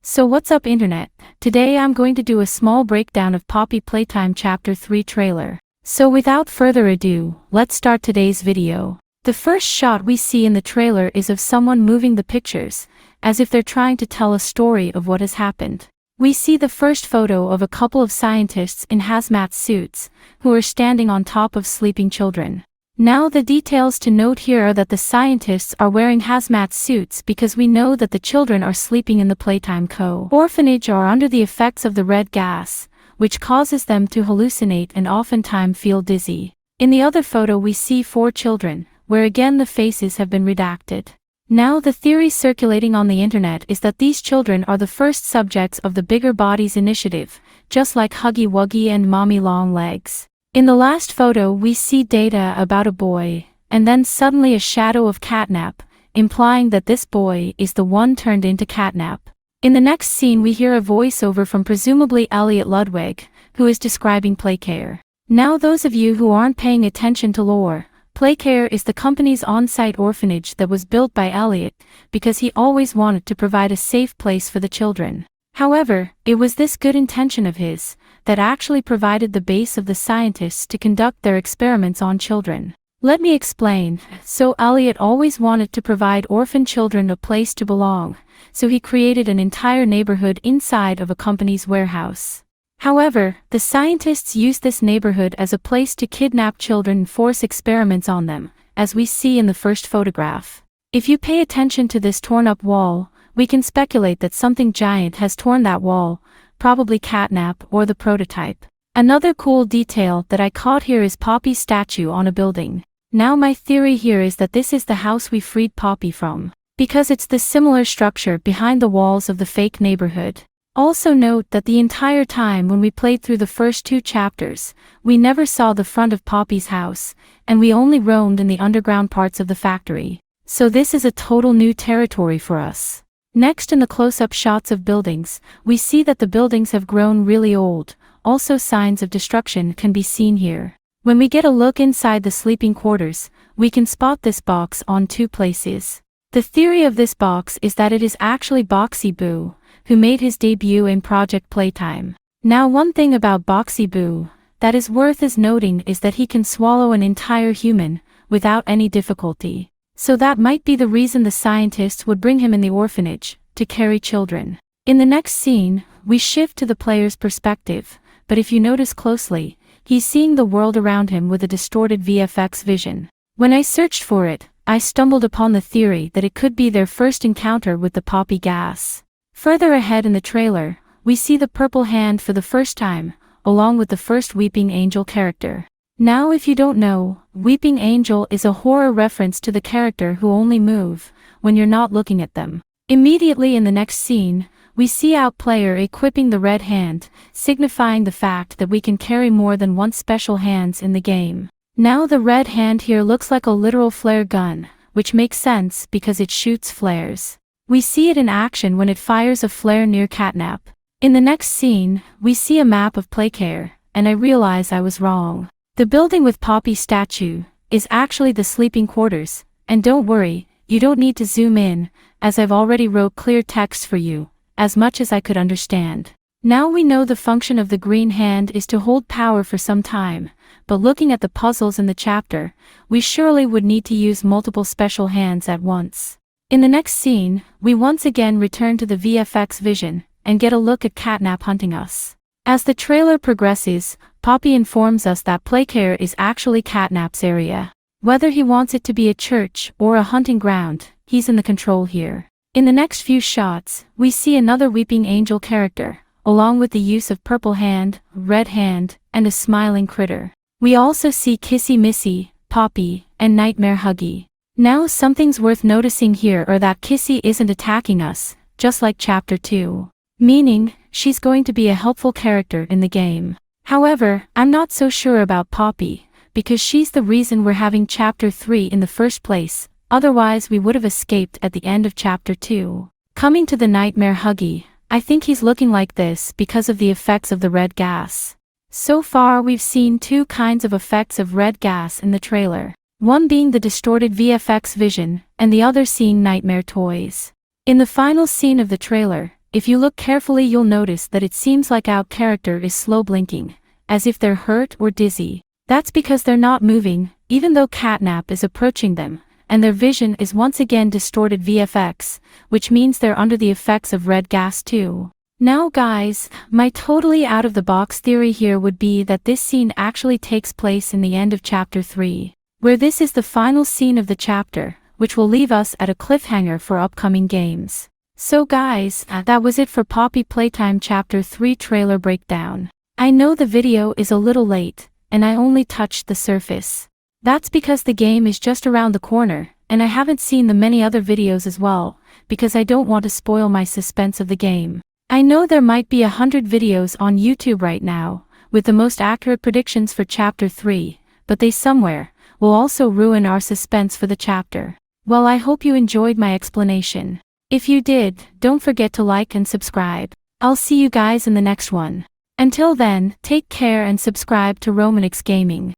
So what's up internet? Today I'm going to do a small breakdown of Poppy Playtime Chapter 3 trailer. So without further ado, let's start today's video. The first shot we see in the trailer is of someone moving the pictures, as if they're trying to tell a story of what has happened. We see the first photo of a couple of scientists in hazmat suits, who are standing on top of sleeping children. Now the details to note here are that the scientists are wearing hazmat suits because we know that the children are sleeping in the Playtime orphanage or under the effects of the red gas, which causes them to hallucinate and oftentimes feel dizzy. In the other photo we see 4 children, where again the faces have been redacted. Now the theory circulating on the internet is that these children are the first subjects of the Bigger Bodies initiative, just like Huggy Wuggy and Mommy Long Legs. In the last photo we see data about a boy, and then suddenly a shadow of Catnap, implying that this boy is the one turned into Catnap. In the next scene we hear a voiceover from presumably Elliot Ludwig, who is describing Playcare. Now those of you who aren't paying attention to lore, Playcare is the company's on-site orphanage that was built by Elliot, because he always wanted to provide a safe place for the children. However, it was this good intention of his that actually provided the base of the scientists to conduct their experiments on children. Let me explain. So Elliot always wanted to provide orphan children a place to belong, so he created an entire neighborhood inside of a company's warehouse. However, the scientists used this neighborhood as a place to kidnap children and force experiments on them, as we see in the first photograph. If you pay attention to this torn-up wall, we can speculate that something giant has torn that wall, probably Catnap or the prototype. Another cool detail that I caught here is Poppy's statue on a building. Now my theory here is that this is the house we freed Poppy from, because it's the similar structure behind the walls of the fake neighborhood. Also note that the entire time when we played through the first 2 chapters, we never saw the front of Poppy's house, and we only roamed in the underground parts of the factory. So this is a total new territory for us. Next, in the close-up shots of buildings, we see that the buildings have grown really old. Also signs of destruction can be seen here. When we get a look inside the sleeping quarters, we can spot this box on 2 places. The theory of this box is that it is actually Boxy Boo, who made his debut in Project Playtime. Now one thing about Boxy Boo that is worth noting is that he can swallow an entire human without any difficulty. So that might be the reason the scientists would bring him in the orphanage, to carry children. In the next scene, we shift to the player's perspective, but if you notice closely, he's seeing the world around him with a distorted VFX vision. When I searched for it, I stumbled upon the theory that it could be their first encounter with the Poppy gas. Further ahead in the trailer, we see the purple hand for the first time, along with the first Weeping Angel character. Now if you don't know, Weeping Angel is a horror reference to the character who only move when you're not looking at them. Immediately in the next scene, we see our player equipping the red hand, signifying the fact that we can carry more than 1 special hands in the game. Now the red hand here looks like a literal flare gun, which makes sense because it shoots flares. We see it in action when it fires a flare near Catnap. In the next scene, we see a map of Playcare, and I realize I was wrong. The building with Poppy's statue is actually the sleeping quarters, and don't worry, you don't need to zoom in, as I've already wrote clear text for you, as much as I could understand. Now we know the function of the green hand is to hold power for some time, but looking at the puzzles in the chapter, we surely would need to use multiple special hands at once. In the next scene, we once again return to the VFX vision, and get a look at Catnap hunting us. As the trailer progresses, Poppy informs us that Playcare is actually Catnap's area. Whether he wants it to be a church or a hunting ground, he's in the control here. In the next few shots, we see another Weeping Angel character, along with the use of purple hand, red hand, and a smiling critter. We also see Kissy Missy, Poppy, and Nightmare Huggy. Now something's worth noticing here are that Kissy isn't attacking us, just like Chapter 2. Meaning, she's going to be a helpful character in the game. However, I'm not so sure about Poppy, because she's the reason we're having Chapter 3 in the first place, otherwise we would have escaped at the end of Chapter 2. Coming to the Nightmare Huggy, I think he's looking like this because of the effects of the red gas. So far we've seen 2 kinds of effects of red gas in the trailer, one being the distorted VFX vision, and the other seeing nightmare toys. In the final scene of the trailer, If you look carefully you'll notice that it seems like our character is slow blinking, as if they're hurt or dizzy. That's because they're not moving, even though catnap is approaching them, and their vision is once again distorted VFX, which means they're under the effects of red gas too. Now guys, my totally out of the box theory here would be that this scene actually takes place in the end of chapter 3, where this is the final scene of the chapter, which will leave us at a cliffhanger for upcoming games. So guys, that was it for Poppy Playtime chapter 3 trailer breakdown. I know the video is a little late, and I only touched the surface. That's because the game is just around the corner, and I haven't seen the many other videos as well, because I don't want to spoil my suspense of the game. I know there might be 100 videos on YouTube right now, with the most accurate predictions for chapter 3, but they somewhere will also ruin our suspense for the chapter. Well, I hope you enjoyed my explanation. If you did, don't forget to like and subscribe. I'll see you guys in the next one. Until then, take care and subscribe to Romanix Gaming.